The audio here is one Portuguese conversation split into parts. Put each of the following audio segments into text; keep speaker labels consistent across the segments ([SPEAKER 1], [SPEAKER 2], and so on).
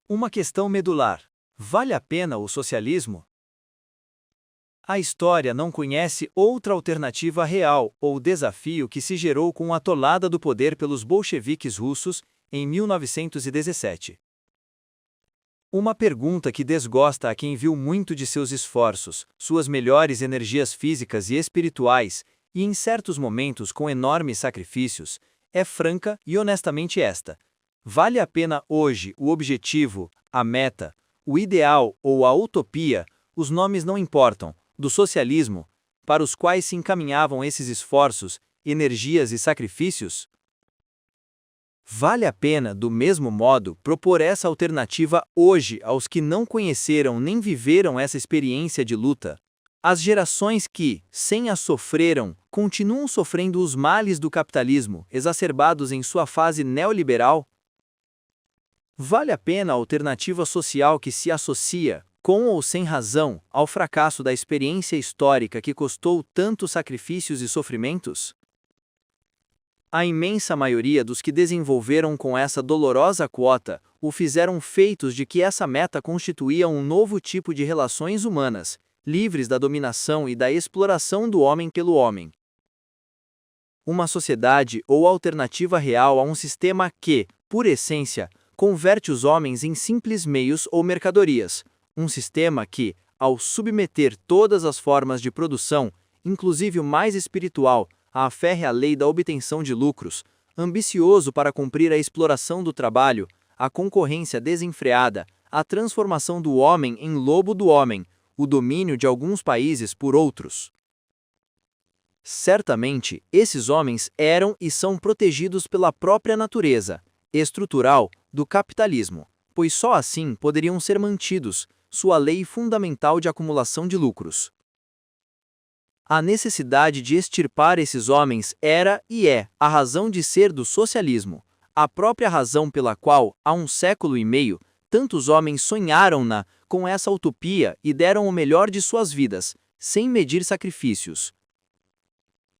[SPEAKER 1] Uma questão medular: vale a pena o socialismo? A história não conhece outra alternativa real ou desafio que se gerou com a tomada do poder pelos bolcheviques russos em 1917. Uma pergunta que desgosta a quem viu muito de seus esforços, suas melhores energias físicas e espirituais, e em certos momentos com enormes sacrifícios, é franca e honestamente esta: vale a pena hoje o objetivo, a meta, o ideal ou a utopia, os nomes não importam, do socialismo, para os quais se encaminhavam esses esforços, energias e sacrifícios? Vale a pena, do mesmo modo, propor essa alternativa hoje aos que não conheceram nem viveram essa experiência de luta? As gerações que, sem a sofreram, continuam sofrendo os males do capitalismo, exacerbados em sua fase neoliberal? Vale a pena a alternativa social que se associa, com ou sem razão, ao fracasso da experiência histórica que custou tantos sacrifícios e sofrimentos? A imensa maioria dos que desenvolveram com essa dolorosa quota o fizeram feitos de que essa meta constituía um novo tipo de relações humanas, livres da dominação e da exploração do homem pelo homem. Uma sociedade ou alternativa real a um sistema que, por essência, converte os homens em simples meios ou mercadorias, um sistema que, ao submeter todas as formas de produção, inclusive o mais espiritual, à férrea lei da obtenção de lucros, ambicioso para cumprir a exploração do trabalho, a concorrência desenfreada, a transformação do homem em lobo do homem, o domínio de alguns países por outros. Certamente, esses homens eram e são protegidos pela própria natureza estrutural do capitalismo, pois só assim poderiam ser mantidos, sua lei fundamental de acumulação de lucros. A necessidade de extirpar esses homens era e é a razão de ser do socialismo, a própria razão pela qual, há um século e meio, tantos homens sonharam com essa utopia e deram o melhor de suas vidas, sem medir sacrifícios.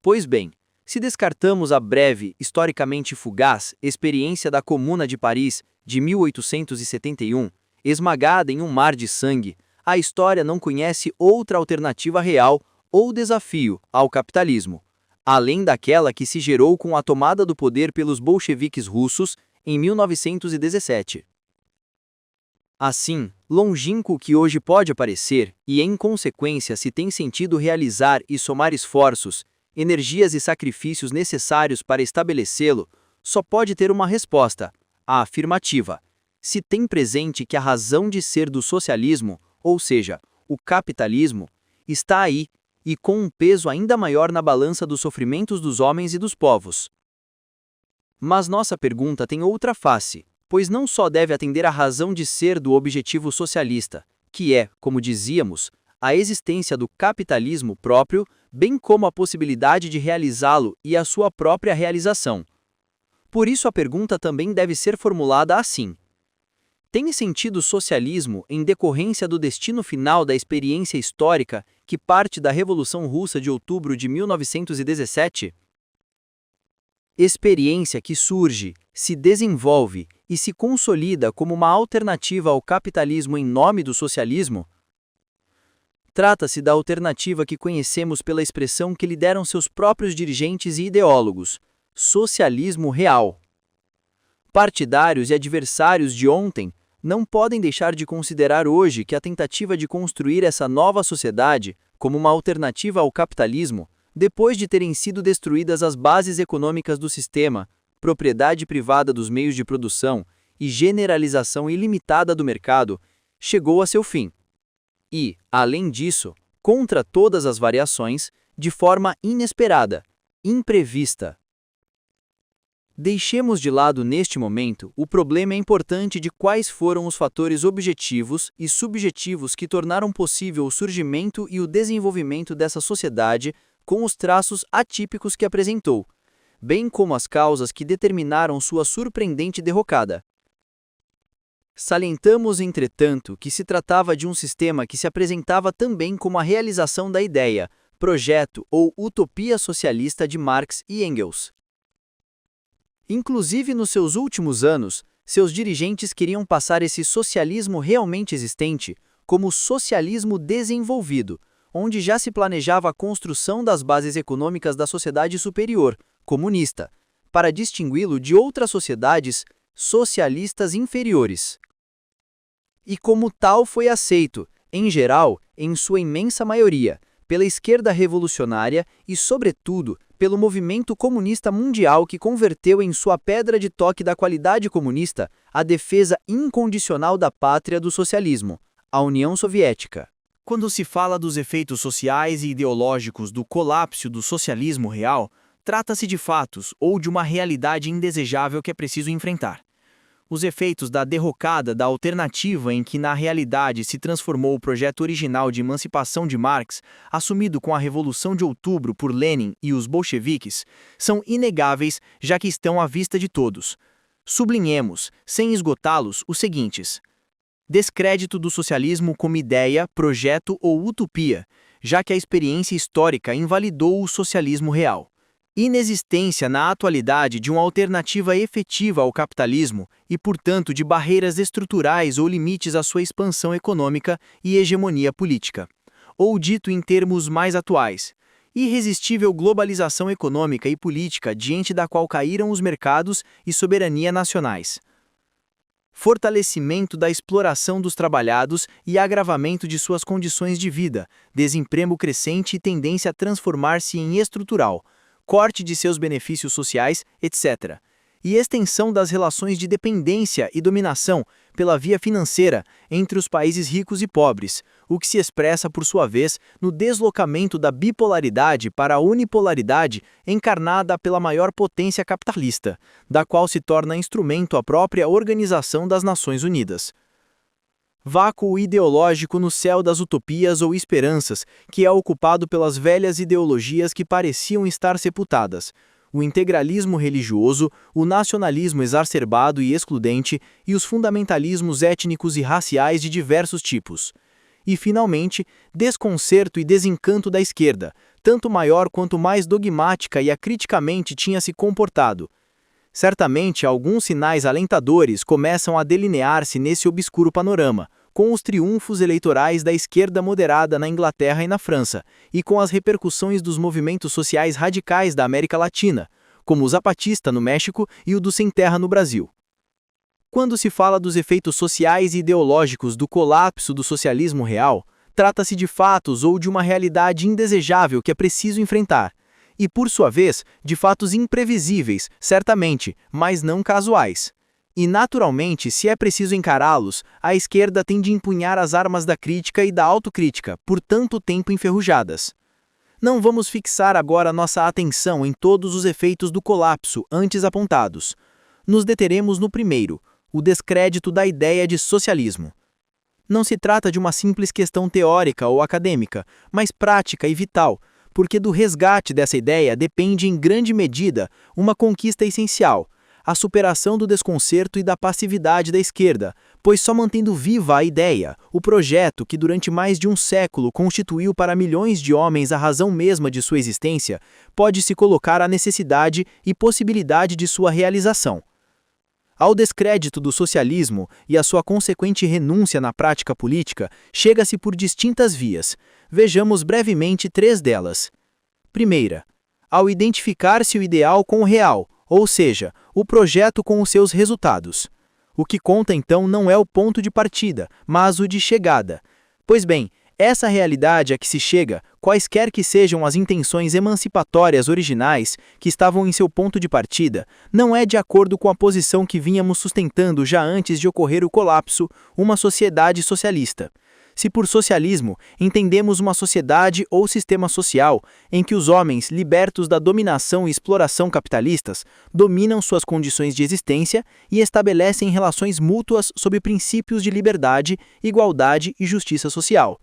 [SPEAKER 1] Pois bem, se descartamos a breve, historicamente fugaz, experiência da Comuna de Paris, de 1871, esmagada em um mar de sangue, a história não conhece outra alternativa real ou desafio ao capitalismo, além daquela que se gerou com a tomada do poder pelos bolcheviques russos em 1917. Assim, longínquo que hoje pode parecer, e em consequência se tem sentido realizar e somar esforços, energias e sacrifícios necessários para estabelecê-lo, só pode ter uma resposta, a afirmativa. Se tem presente que a razão de ser do socialismo, ou seja, o capitalismo, está aí, e com um peso ainda maior na balança dos sofrimentos dos homens e dos povos. Mas nossa pergunta tem outra face, pois não só deve atender à razão de ser do objetivo socialista, que é, como dizíamos, a existência do capitalismo próprio, bem como a possibilidade de realizá-lo e a sua própria realização. Por isso a pergunta também deve ser formulada assim: tem sentido o socialismo em decorrência do destino final da experiência histórica que parte da Revolução Russa de outubro de 1917? Experiência que surge, se desenvolve e se consolida como uma alternativa ao capitalismo em nome do socialismo? Trata-se da alternativa que conhecemos pela expressão que lhe deram seus próprios dirigentes e ideólogos: socialismo real. Partidários e adversários de ontem não podem deixar de considerar hoje que a tentativa de construir essa nova sociedade como uma alternativa ao capitalismo, depois de terem sido destruídas as bases econômicas do sistema, propriedade privada dos meios de produção e generalização ilimitada do mercado, chegou a seu fim. E, além disso, contra todas as variações, de forma inesperada, imprevista. Deixemos de lado neste momento o problema importante de quais foram os fatores objetivos e subjetivos que tornaram possível o surgimento e o desenvolvimento dessa sociedade com os traços atípicos que apresentou, bem como as causas que determinaram sua surpreendente derrocada. Salientamos, entretanto, que se tratava de um sistema que se apresentava também como a realização da ideia, projeto ou utopia socialista de Marx e Engels. Inclusive nos seus últimos anos, Seus dirigentes queriam passar esse socialismo realmente existente como socialismo desenvolvido, onde já se planejava a construção das bases econômicas da sociedade superior, comunista, para distingui-lo de outras sociedades socialistas inferiores. E como tal foi aceito, em geral, em sua imensa maioria, pela esquerda revolucionária e, sobretudo, pelo movimento comunista mundial que converteu em sua pedra de toque da qualidade comunista a defesa incondicional da pátria do socialismo, a União Soviética.
[SPEAKER 2] Quando se fala dos efeitos sociais e ideológicos do colapso do socialismo real, trata-se de fatos ou de uma realidade indesejável que é preciso enfrentar. Os efeitos da derrocada da alternativa em que na realidade se transformou o projeto original de emancipação de Marx, assumido com a Revolução de Outubro por Lenin e os bolcheviques, são inegáveis, já que estão à vista de todos. Sublinhemos, sem esgotá-los, os seguintes: descrédito do socialismo como ideia, projeto ou utopia, já que a experiência histórica invalidou o socialismo real. Inexistência na atualidade de uma alternativa efetiva ao capitalismo e, portanto, de barreiras estruturais ou limites à sua expansão econômica e hegemonia política. Ou dito em termos mais atuais, irresistível globalização econômica e política diante da qual caíram os mercados e soberania nacionais. Fortalecimento da exploração dos trabalhados e agravamento de suas condições de vida, desemprego crescente e tendência a transformar-se em estrutural, corte de seus benefícios sociais, etc. E extensão das relações de dependência e dominação pela via financeira entre os países ricos e pobres, o que se expressa, por sua vez, no deslocamento da bipolaridade para a unipolaridade encarnada pela maior potência capitalista, da qual se torna instrumento a própria Organização das Nações Unidas. Vácuo ideológico no céu das utopias ou esperanças, que é ocupado pelas velhas ideologias que pareciam estar sepultadas. O integralismo religioso, o nacionalismo exacerbado e excludente e os fundamentalismos étnicos e raciais de diversos tipos. E, finalmente, desconcerto e desencanto da esquerda, tanto maior quanto mais dogmática e acriticamente tinha se comportado. Certamente, alguns sinais alentadores começam a delinear-se nesse obscuro panorama, com os triunfos eleitorais da esquerda moderada na Inglaterra e na França, e com as repercussões dos movimentos sociais radicais da América Latina, como o zapatista no México e o do Sem Terra no Brasil. Quando se fala dos efeitos sociais e ideológicos do colapso do socialismo real, trata-se de fatos ou de uma realidade indesejável que é preciso enfrentar, e, por sua vez, de fatos imprevisíveis, certamente, mas não casuais. E, naturalmente, se é preciso encará-los, a esquerda tem de empunhar as armas da crítica e da autocrítica, por tanto tempo enferrujadas. Não vamos fixar agora nossa atenção em todos os efeitos do colapso antes apontados. Nos deteremos no primeiro, o descrédito da ideia de socialismo. Não se trata de uma simples questão teórica ou acadêmica, mas prática e vital, porque do resgate dessa ideia depende em grande medida uma conquista essencial, a superação do desconcerto e da passividade da esquerda, pois só mantendo viva a ideia, o projeto que durante mais de um século constituiu para milhões de homens a razão mesma de sua existência, pode se colocar a necessidade e possibilidade de sua realização. Ao descrédito do socialismo e a sua consequente renúncia na prática política, chega-se por distintas vias. Vejamos brevemente 3 delas. Primeira, ao identificar-se o ideal com o real, ou seja, o projeto com os seus resultados. O que conta então não é o ponto de partida, mas o de chegada. Pois bem, essa realidade a que se chega, quaisquer que sejam as intenções emancipatórias originais que estavam em seu ponto de partida, não é de acordo com a posição que vínhamos sustentando já antes de ocorrer o colapso, uma sociedade socialista. Se por socialismo entendemos uma sociedade ou sistema social em que os homens, libertos da dominação e exploração capitalistas, dominam suas condições de existência e estabelecem relações mútuas sob princípios de liberdade, igualdade e justiça social.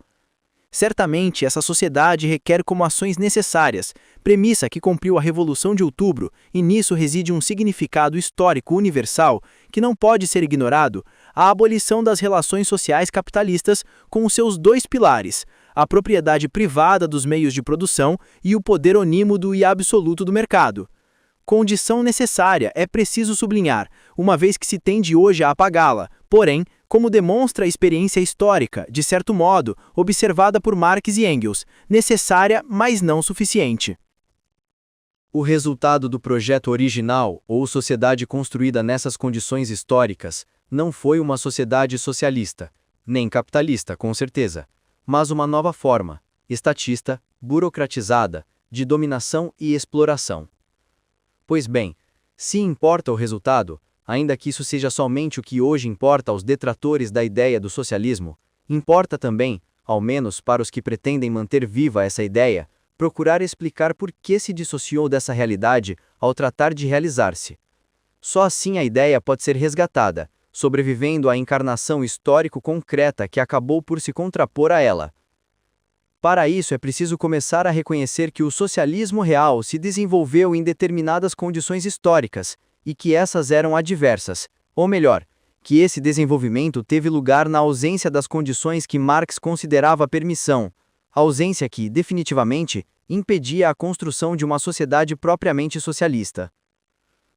[SPEAKER 2] Certamente, essa sociedade requer como ações necessárias, premissa que cumpriu a Revolução de Outubro, e nisso reside um significado histórico universal que não pode ser ignorado, a abolição das relações sociais capitalistas com os seus 2 pilares, a propriedade privada dos meios de produção e o poder onímodo e absoluto do mercado. Condição necessária, é preciso sublinhar, uma vez que se tende hoje a apagá-la, porém, como demonstra a experiência histórica, de certo modo, observada por Marx e Engels, necessária, mas não suficiente.
[SPEAKER 1] O resultado do projeto original, ou sociedade construída nessas condições históricas, não foi uma sociedade socialista, nem capitalista, com certeza, mas uma nova forma, estatista, burocratizada, de dominação e exploração. Pois bem, se importa o resultado, ainda que isso seja somente o que hoje importa aos detratores da ideia do socialismo, importa também, ao menos para os que pretendem manter viva essa ideia, procurar explicar por que se dissociou dessa realidade ao tratar de realizar-se. Só assim a ideia pode ser resgatada, sobrevivendo à encarnação histórico-concreta que acabou por se contrapor a ela. Para isso é preciso começar a reconhecer que o socialismo real se desenvolveu em determinadas condições históricas, e que essas eram adversas, ou melhor, que esse desenvolvimento teve lugar na ausência das condições que Marx considerava permissão, ausência que, definitivamente, impedia a construção de uma sociedade propriamente socialista.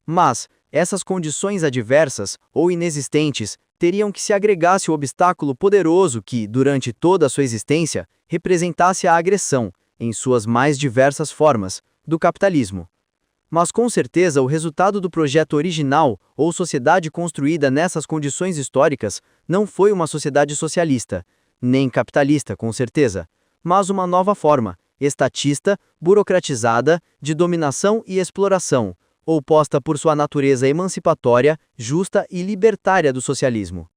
[SPEAKER 1] Mas, essas condições adversas, ou inexistentes, teriam que se agregasse o obstáculo poderoso que, durante toda a sua existência, representasse a agressão, em suas mais diversas formas, do capitalismo. Mas com certeza o resultado do projeto original, ou sociedade construída nessas condições históricas, não foi uma sociedade socialista, nem capitalista, com certeza, mas uma nova forma, estatista, burocratizada, de dominação e exploração, oposta por sua natureza emancipatória, justa e libertária do socialismo.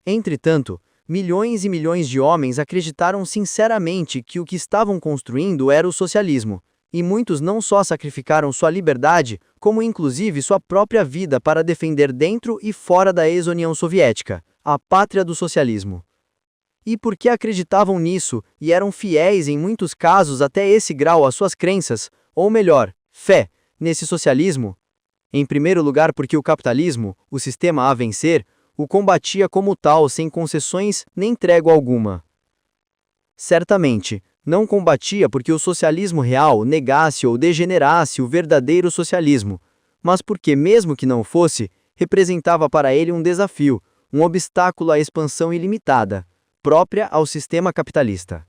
[SPEAKER 1] Entretanto, milhões e milhões de homens acreditaram sinceramente que o que estavam construindo era o socialismo, e muitos não só sacrificaram sua liberdade, como inclusive sua própria vida para defender dentro e fora da ex-União Soviética, a pátria do socialismo. E porque acreditavam nisso, e eram fiéis em muitos casos até esse grau às suas crenças, ou melhor, fé, nesse socialismo? Em primeiro lugar porque o capitalismo, o sistema a vencer, o combatia como tal sem concessões nem trégua alguma. Certamente, não combatia porque o socialismo real negasse ou degenerasse o verdadeiro socialismo, mas porque, mesmo que não fosse, representava para ele um desafio, um obstáculo à expansão ilimitada, própria ao sistema capitalista.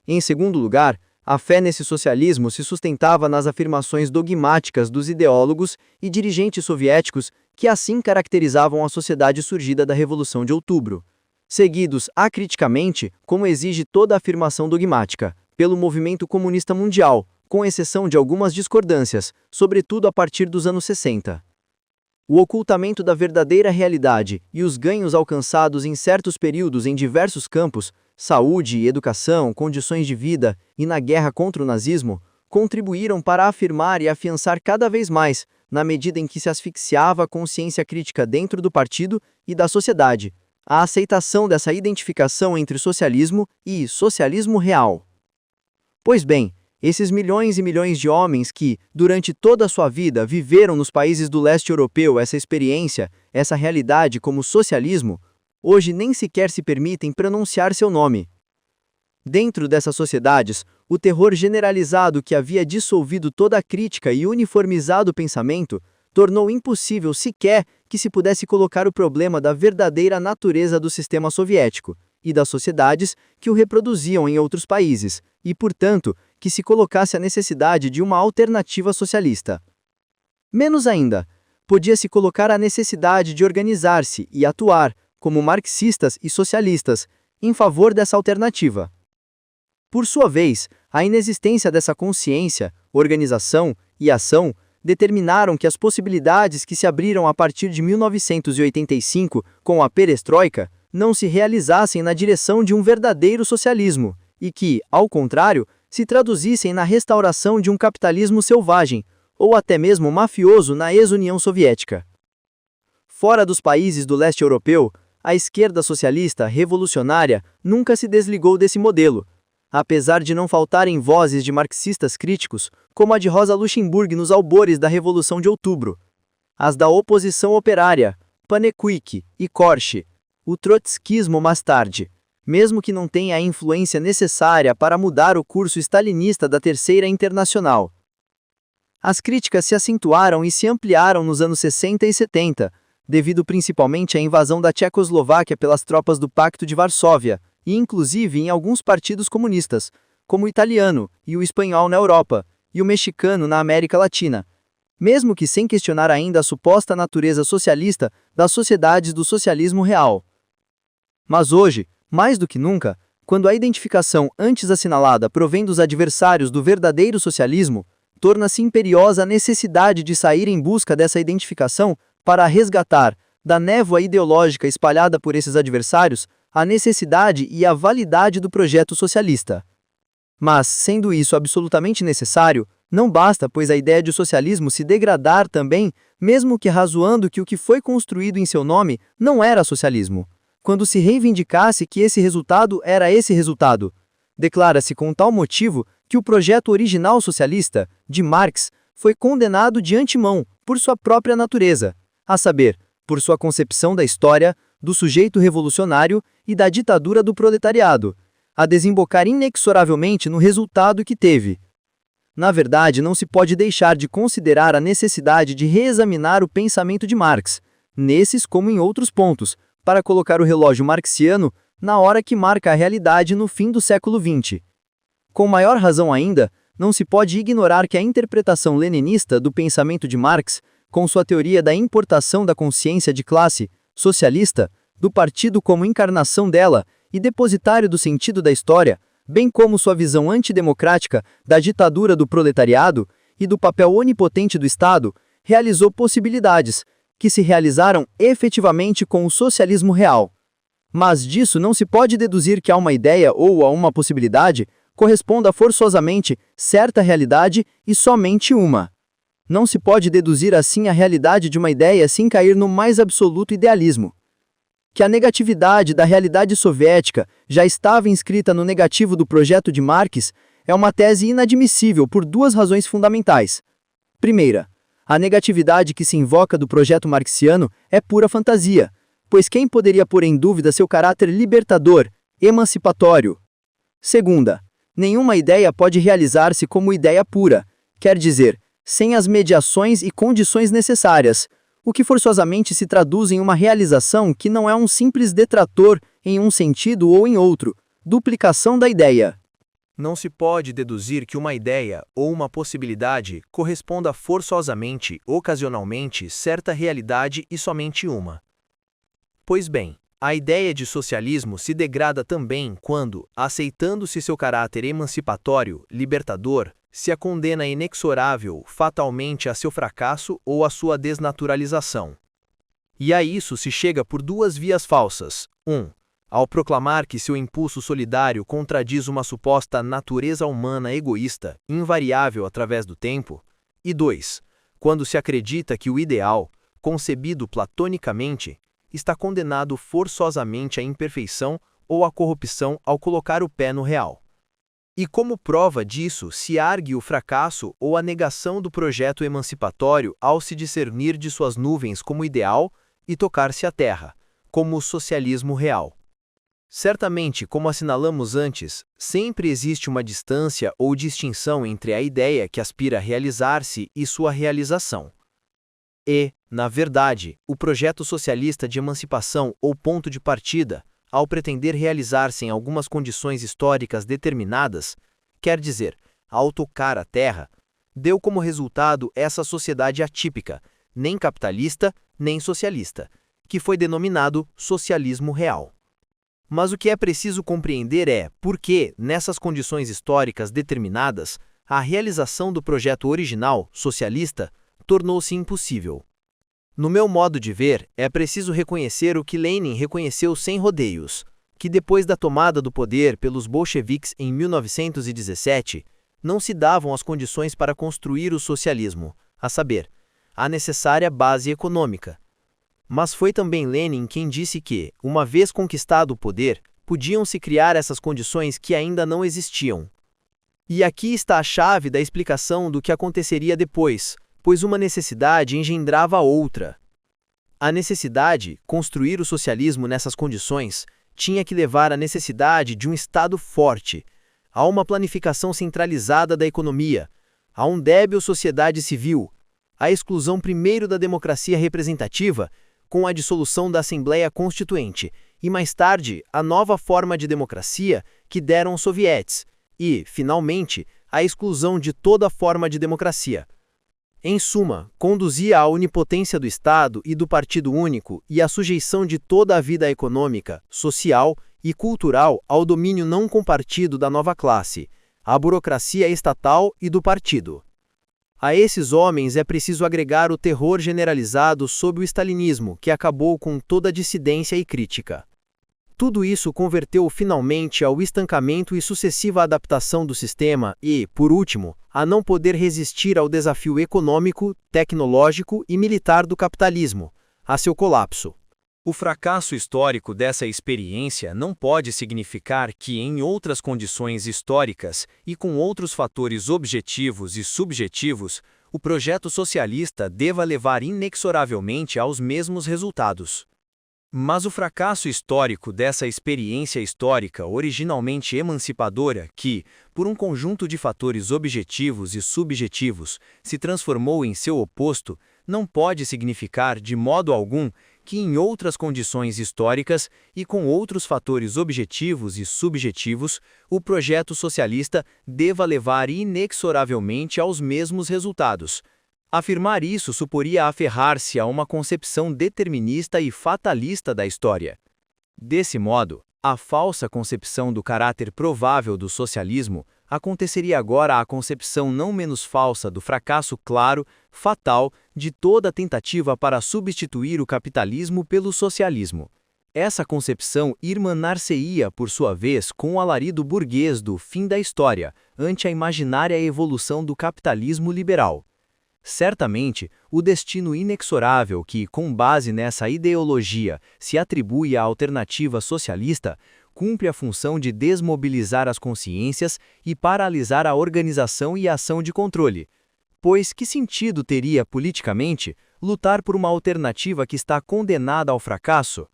[SPEAKER 1] Em segundo lugar, a fé nesse socialismo se sustentava nas afirmações dogmáticas dos ideólogos e dirigentes soviéticos que assim caracterizavam a sociedade surgida da Revolução de Outubro, seguidos acriticamente, como exige toda afirmação dogmática, pelo movimento comunista mundial, com exceção de algumas discordâncias, sobretudo a partir dos anos 60. O ocultamento da verdadeira realidade e os ganhos alcançados em certos períodos em diversos campos, saúde, educação, condições de vida e na guerra contra o nazismo, contribuíram para afirmar e afiançar cada vez mais, na medida em que se asfixiava a consciência crítica dentro do partido e da sociedade, a aceitação dessa identificação entre socialismo e socialismo real. Pois bem, esses milhões e milhões de homens que, durante toda a sua vida, viveram nos países do leste europeu essa experiência, essa realidade como socialismo, hoje nem sequer se permitem pronunciar seu nome. Dentro dessas sociedades, o terror generalizado que havia dissolvido toda a crítica e uniformizado o pensamento, tornou impossível sequer que se pudesse colocar o problema da verdadeira natureza do sistema soviético e das sociedades que o reproduziam em outros países, e, portanto, que se colocasse a necessidade de uma alternativa socialista. Menos ainda, podia-se colocar a necessidade de organizar-se e atuar, como marxistas e socialistas, em favor dessa alternativa. Por sua vez, a inexistência dessa consciência, organização e ação determinaram que as possibilidades que se abriram a partir de 1985 com a perestroika não se realizassem na direção de um verdadeiro socialismo, e que, ao contrário, se traduzissem na restauração de um capitalismo selvagem, ou até mesmo mafioso na ex-União Soviética. Fora dos países do leste europeu, a esquerda socialista revolucionária nunca se desligou desse modelo, apesar de não faltarem vozes de marxistas críticos, como a de Rosa Luxemburg nos albores da Revolução de Outubro, as da oposição operária, Panequik e Korsch, o trotskismo mais tarde, mesmo que não tenha a influência necessária para mudar o curso stalinista da Terceira Internacional.
[SPEAKER 2] As críticas se acentuaram e se ampliaram nos anos 60 e 70, devido principalmente à invasão da Tchecoslováquia pelas tropas do Pacto de Varsóvia, e inclusive em alguns partidos comunistas, como o italiano e o espanhol na Europa, e o mexicano na América Latina, mesmo que sem questionar ainda a suposta natureza socialista das sociedades do socialismo real. Mas hoje, mais do que nunca, quando a identificação antes assinalada provém dos adversários do verdadeiro socialismo, torna-se imperiosa a necessidade de sair em busca dessa identificação para resgatar, da névoa ideológica espalhada por esses adversários, a necessidade e a validade do projeto socialista. Mas, sendo isso absolutamente necessário, não basta, pois a ideia de socialismo se degradar também, mesmo que razoando que o que foi construído em seu nome não era socialismo, quando se reivindicasse que esse resultado era esse resultado. Declara-se com tal motivo que o projeto original socialista, de Marx, foi condenado de antemão por sua própria natureza, a saber, por sua concepção da história, do sujeito revolucionário e da ditadura do proletariado, a desembocar inexoravelmente no resultado que teve. Na verdade, não se pode deixar de considerar a necessidade de reexaminar o pensamento de Marx, nesses como em outros pontos, para colocar o relógio marxiano na hora que marca a realidade no fim do século XX. Com maior razão ainda, não se pode ignorar que a interpretação leninista do pensamento de Marx, com sua teoria da importação da consciência de classe, socialista, do partido como encarnação dela e depositário do sentido da história, bem como sua visão antidemocrática da ditadura do proletariado e do papel onipotente do Estado, realizou possibilidades, que se realizaram efetivamente com o socialismo real. Mas disso não se pode deduzir que a uma ideia ou a uma possibilidade corresponda forçosamente certa realidade e somente uma. Não se pode deduzir assim a realidade de uma ideia sem cair no mais absoluto idealismo. Que a negatividade da realidade soviética já estava inscrita no negativo do projeto de Marx é uma tese inadmissível por duas razões fundamentais. Primeira, a negatividade que se invoca do projeto marxiano é pura fantasia, pois quem poderia pôr em dúvida seu caráter libertador, emancipatório? Segunda, nenhuma ideia pode realizar-se como ideia pura, quer dizer, sem as mediações e condições necessárias, o que forçosamente se traduz em uma realização que não é um simples detrator em um sentido ou em outro, duplicação da ideia.
[SPEAKER 1] Não se pode deduzir que uma ideia ou uma possibilidade corresponda forçosamente, ocasionalmente, certa realidade e somente uma. Pois bem, a ideia de socialismo se degrada também quando, aceitando-se seu caráter emancipatório, libertador, se a condena inexorável, fatalmente a seu fracasso ou a sua desnaturalização. E a isso se chega por duas vias falsas. 1. Ao proclamar que seu impulso solidário contradiz uma suposta natureza humana egoísta, invariável através do tempo. E 2. Quando se acredita que o ideal, concebido platonicamente, está condenado forçosamente à imperfeição ou à corrupção ao colocar o pé no real. E como prova disso se argue o fracasso ou a negação do projeto emancipatório ao se discernir de suas nuvens como ideal e tocar-se à terra, como o socialismo real. Certamente, como assinalamos antes, sempre existe uma distância ou distinção entre a ideia que aspira a realizar-se e sua realização. E, na verdade, o projeto socialista de emancipação ou ponto de partida, ao pretender realizar-se em algumas condições históricas determinadas, quer dizer, ao tocar a terra, deu como resultado essa sociedade atípica, nem capitalista, nem socialista, que foi denominado socialismo real. Mas o que é preciso compreender é por que, nessas condições históricas determinadas, a realização do projeto original, socialista, tornou-se impossível. No meu modo de ver, é preciso reconhecer o que Lenin reconheceu sem rodeios, que depois da tomada do poder pelos bolcheviques em 1917, não se davam as condições para construir o socialismo, a saber, a necessária base econômica. Mas foi também Lenin quem disse que, uma vez conquistado o poder, podiam-se criar essas condições que ainda não existiam. E aqui está a chave da explicação do que aconteceria depois, pois uma necessidade engendrava outra. A necessidade, construir o socialismo nessas condições, tinha que levar à necessidade de um Estado forte, a uma planificação centralizada da economia,
[SPEAKER 2] a um débil sociedade civil, a exclusão primeiro da democracia representativa, com a dissolução da Assembleia Constituinte, e mais tarde, a nova forma de democracia que deram os sovietes, e, finalmente, a exclusão de toda forma de democracia. Em suma, conduzia à onipotência do Estado e do Partido Único e à sujeição de toda a vida econômica, social e cultural ao domínio não compartido da nova classe, à burocracia estatal e do partido. A esses homens é preciso agregar o terror generalizado sob o stalinismo, que acabou com toda a dissidência e crítica. Tudo isso converteu finalmente ao estancamento e sucessiva adaptação do sistema e, por último, a não poder resistir ao desafio econômico, tecnológico e militar do capitalismo, a seu colapso.
[SPEAKER 1] O fracasso histórico dessa experiência não pode significar que, em outras condições históricas e com outros fatores objetivos e subjetivos, o projeto socialista deva levar inexoravelmente aos mesmos resultados. Mas o fracasso histórico dessa experiência histórica originalmente emancipadora que, por um conjunto de fatores objetivos e subjetivos, se transformou em seu oposto, não pode significar de modo algum que em outras condições históricas e com outros fatores objetivos e subjetivos, o projeto socialista deva levar inexoravelmente aos mesmos resultados. Afirmar isso suporia aferrar-se a uma concepção determinista e fatalista da história. Desse modo, a falsa concepção do caráter provável do socialismo aconteceria agora à concepção não menos falsa do fracasso claro, fatal, de toda tentativa para substituir o capitalismo pelo socialismo. Essa concepção irmanar-se-ia, por sua vez, com o alarido burguês do fim da história, ante a imaginária evolução do capitalismo liberal. Certamente, o destino inexorável que, com base nessa ideologia, se atribui à alternativa socialista, cumpre a função de desmobilizar as consciências e paralisar a organização e a ação de controle. Pois que sentido teria, politicamente, lutar por uma alternativa que está condenada ao fracasso?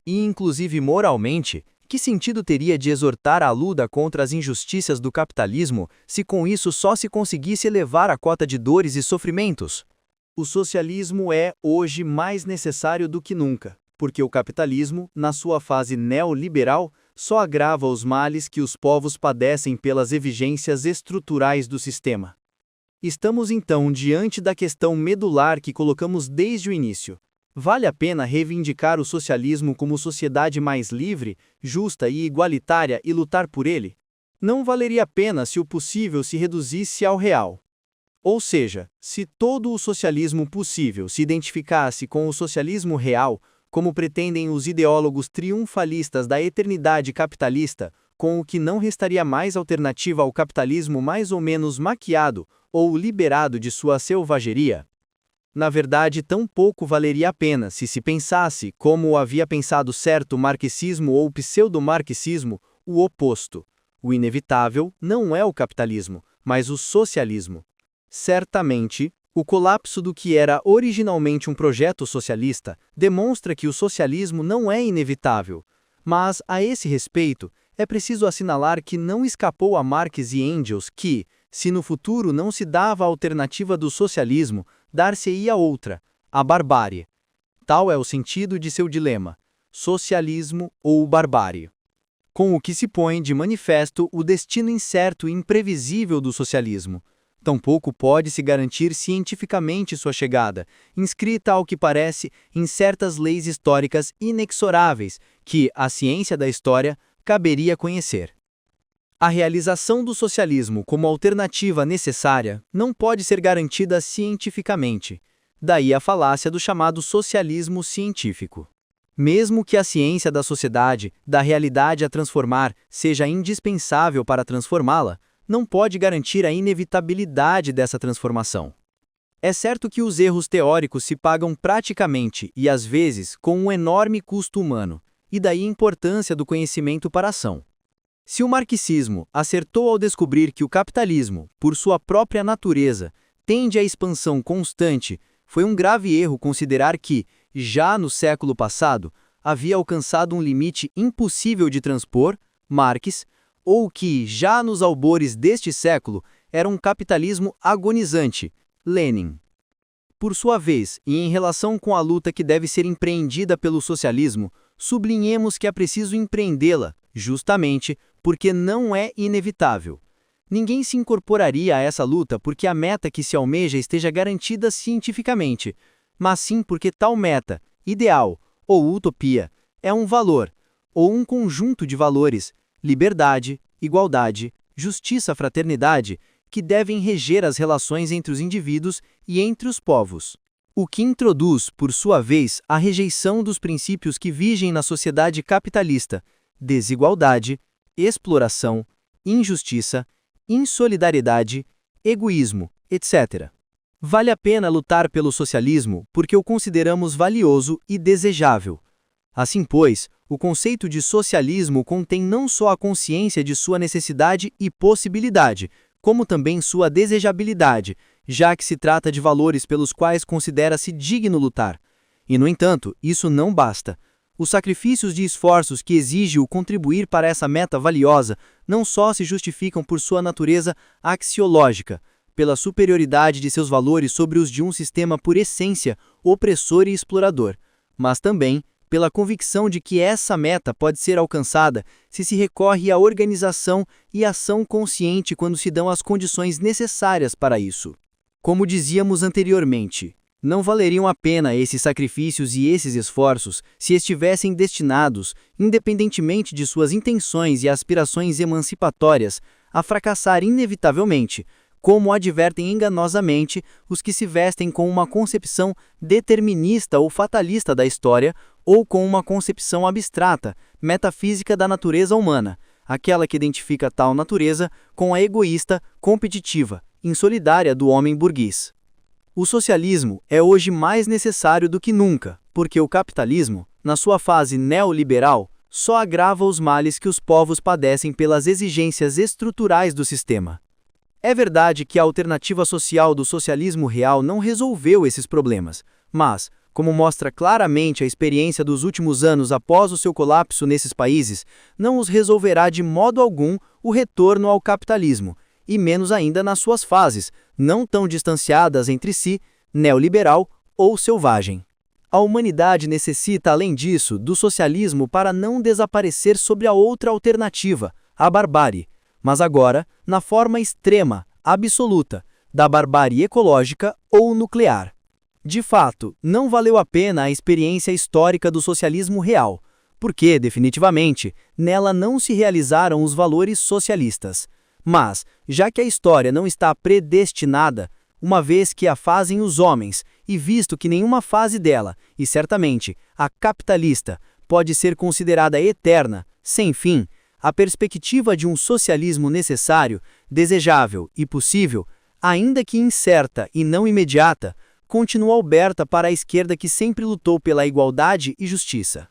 [SPEAKER 1] E, inclusive moralmente, que sentido teria de exortar a luta contra as injustiças do capitalismo se com isso só se conseguisse elevar a cota de dores e sofrimentos? O socialismo é, hoje, mais necessário do que nunca, porque o capitalismo, na sua fase neoliberal, só agrava os males que os povos padecem pelas exigências estruturais do sistema. Estamos então diante da questão medular que colocamos desde o início. Vale a pena reivindicar o socialismo como sociedade mais livre, justa e igualitária e lutar por ele? Não valeria a pena se o possível se reduzisse ao real. Ou seja, se todo o socialismo possível se identificasse com o socialismo real, como pretendem os ideólogos triunfalistas da eternidade capitalista, com o que não restaria mais alternativa ao capitalismo mais ou menos maquiado ou liberado de sua selvageria. Na verdade, tão pouco valeria a pena se se pensasse, como havia pensado certo marxismo ou pseudo-marxismo, o oposto. O inevitável não é o capitalismo, mas o socialismo. Certamente, o colapso do que era originalmente um projeto socialista demonstra que o socialismo não é inevitável. Mas, a esse respeito, é preciso assinalar que não escapou a Marx e Engels que, se no futuro não se dava a alternativa do socialismo, dar-se-ia outra, a barbárie. Tal é o sentido de seu dilema, socialismo ou barbárie. Com o que se põe de manifesto o destino incerto e imprevisível do socialismo. Tampouco pode-se garantir cientificamente sua chegada, inscrita ao que parece em certas leis históricas inexoráveis que a ciência da história caberia conhecer. A realização do socialismo como alternativa necessária não pode ser garantida cientificamente. Daí a falácia do chamado socialismo científico. Mesmo que a ciência da sociedade, da realidade a transformar, seja indispensável para transformá-la, não pode garantir a inevitabilidade dessa transformação. É certo que os erros teóricos se pagam praticamente e, às vezes, com um enorme custo humano, e daí a importância do conhecimento para a ação. Se o marxismo acertou ao descobrir que o capitalismo, por sua própria natureza, tende à expansão constante, foi um grave erro considerar que, já no século passado, havia alcançado um limite impossível de transpor, Marx, ou que, já nos albores deste século,
[SPEAKER 2] era um capitalismo agonizante, Lenin. Por sua vez, e em relação com a luta que deve ser empreendida pelo socialismo, sublinhemos que é preciso empreendê-la, justamente porque não é inevitável. Ninguém se incorporaria a essa luta porque a meta que se almeja esteja garantida cientificamente, mas sim porque tal meta, ideal ou utopia, é um valor, ou um conjunto de valores, liberdade, igualdade, justiça, fraternidade, que devem reger as relações entre os indivíduos e entre os povos. O que introduz, por sua vez, a rejeição dos princípios que vigem na sociedade capitalista: desigualdade, exploração, injustiça, insolidariedade, egoísmo, etc. Vale a pena lutar pelo socialismo porque o consideramos valioso e desejável. Assim, pois, o conceito de socialismo contém não só a consciência de sua necessidade e possibilidade, como também sua desejabilidade, já que se trata de valores pelos quais considera-se digno lutar. E, no entanto, isso não basta. Os sacrifícios de esforços que exige o contribuir para essa meta valiosa não só se justificam por sua natureza axiológica, pela superioridade de seus valores sobre os de um sistema por essência opressor e explorador, mas também pela convicção de que essa meta pode ser alcançada se recorre à organização e ação consciente quando se dão as condições necessárias para isso. Como dizíamos anteriormente, não valeriam a pena esses sacrifícios e esses esforços se estivessem destinados, independentemente de suas intenções e aspirações emancipatórias, a fracassar inevitavelmente, como advertem enganosamente os que se vestem com uma concepção determinista ou fatalista da história ou com uma concepção abstrata, metafísica da natureza humana, aquela que identifica tal natureza com a egoísta, competitiva, insolidária do homem burguês. O socialismo é hoje mais necessário do que nunca, porque o capitalismo, na sua fase neoliberal, só agrava os males que os povos padecem pelas exigências estruturais do sistema. É verdade que a alternativa social do socialismo real não resolveu esses problemas, mas, como mostra claramente a experiência dos últimos anos após o seu colapso nesses países, não os resolverá de modo algum o retorno ao capitalismo, e menos ainda nas suas fases, não tão distanciadas entre si, neoliberal ou selvagem. A humanidade necessita, além disso, do socialismo para não desaparecer sobre a outra alternativa, a barbárie, mas agora na forma extrema, absoluta, da barbárie ecológica ou nuclear. De fato, não valeu a pena a experiência histórica do socialismo real, porque, definitivamente, nela não se realizaram os valores socialistas. Mas, já que a história não está predestinada, uma vez que a fazem os homens, e visto que nenhuma fase dela, e certamente a capitalista, pode ser considerada eterna, sem fim, a perspectiva de um socialismo necessário, desejável e possível, ainda que incerta e não imediata, continua aberta para a esquerda que sempre lutou pela igualdade e justiça.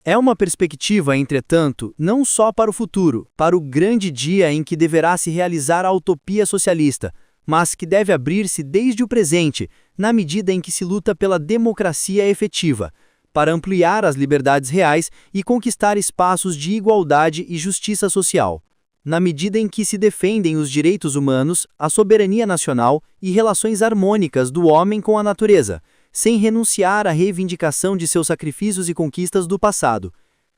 [SPEAKER 2] É uma perspectiva, entretanto, não só para o futuro, para o grande dia em que deverá se realizar a utopia socialista, mas que deve abrir-se desde o presente, na medida em que se luta pela democracia efetiva, para ampliar as liberdades reais e conquistar espaços de igualdade e justiça social, na medida em que se defendem os direitos humanos, a soberania nacional e relações harmônicas do homem com a natureza, sem renunciar à reivindicação de seus sacrifícios e conquistas do passado.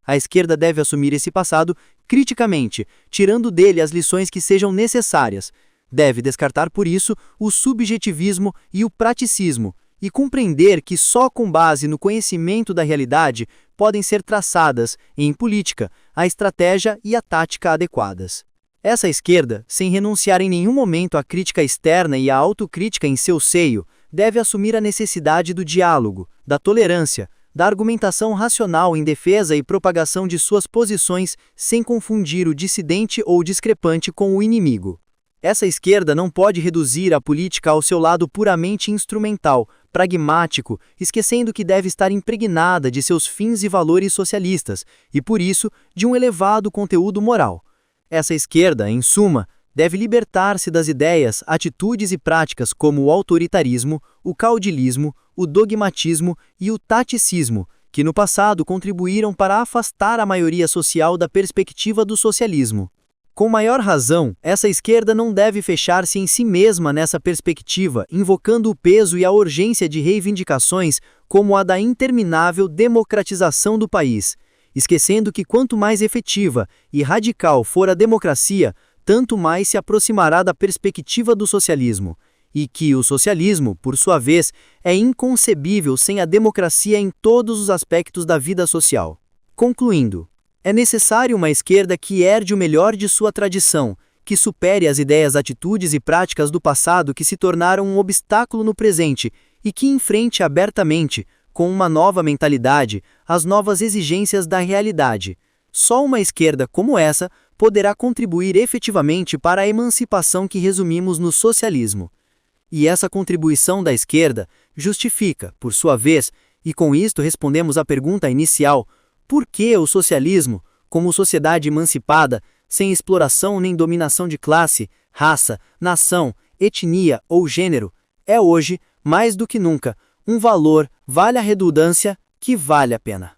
[SPEAKER 2] A esquerda deve assumir esse passado criticamente, tirando dele as lições que sejam necessárias. Deve descartar, por isso, o subjetivismo e o praticismo, e compreender que só com base no conhecimento da realidade podem ser traçadas, em política, a estratégia e a tática adequadas. Essa esquerda, sem renunciar em nenhum momento à crítica externa e à autocrítica em seu seio, deve assumir a necessidade do diálogo, da tolerância, da argumentação racional em defesa e propagação de suas posições sem confundir o dissidente ou discrepante com o inimigo. Essa esquerda não pode reduzir a política ao seu lado puramente instrumental, pragmático, esquecendo que deve estar impregnada de seus fins e valores socialistas, e por isso, de um elevado conteúdo moral. Essa esquerda, em suma, deve libertar-se das ideias, atitudes e práticas como o autoritarismo, o caudilismo, o dogmatismo e o taticismo, que no passado contribuíram para afastar a maioria social da perspectiva do socialismo. Com maior razão, essa esquerda não deve fechar-se em si mesma nessa perspectiva, invocando o peso e a urgência de reivindicações como a da interminável democratização do país, esquecendo que quanto mais efetiva e radical for a democracia, tanto mais se aproximará da perspectiva do socialismo, e que o socialismo, por sua vez, é inconcebível sem a democracia em todos os aspectos da vida social. Concluindo, é necessário uma esquerda que herde o melhor de sua tradição, que supere as ideias, atitudes e práticas do passado que se tornaram um obstáculo no presente e que enfrente abertamente, com uma nova mentalidade, as novas exigências da realidade. Só uma esquerda como essa poderá contribuir efetivamente para a emancipação que resumimos no socialismo. E essa contribuição da esquerda justifica, por sua vez, e com isto respondemos à pergunta inicial, por que o socialismo, como sociedade emancipada, sem exploração nem dominação de classe, raça, nação, etnia ou gênero, é hoje, mais do que nunca, um valor, vale a redundância, que vale a pena.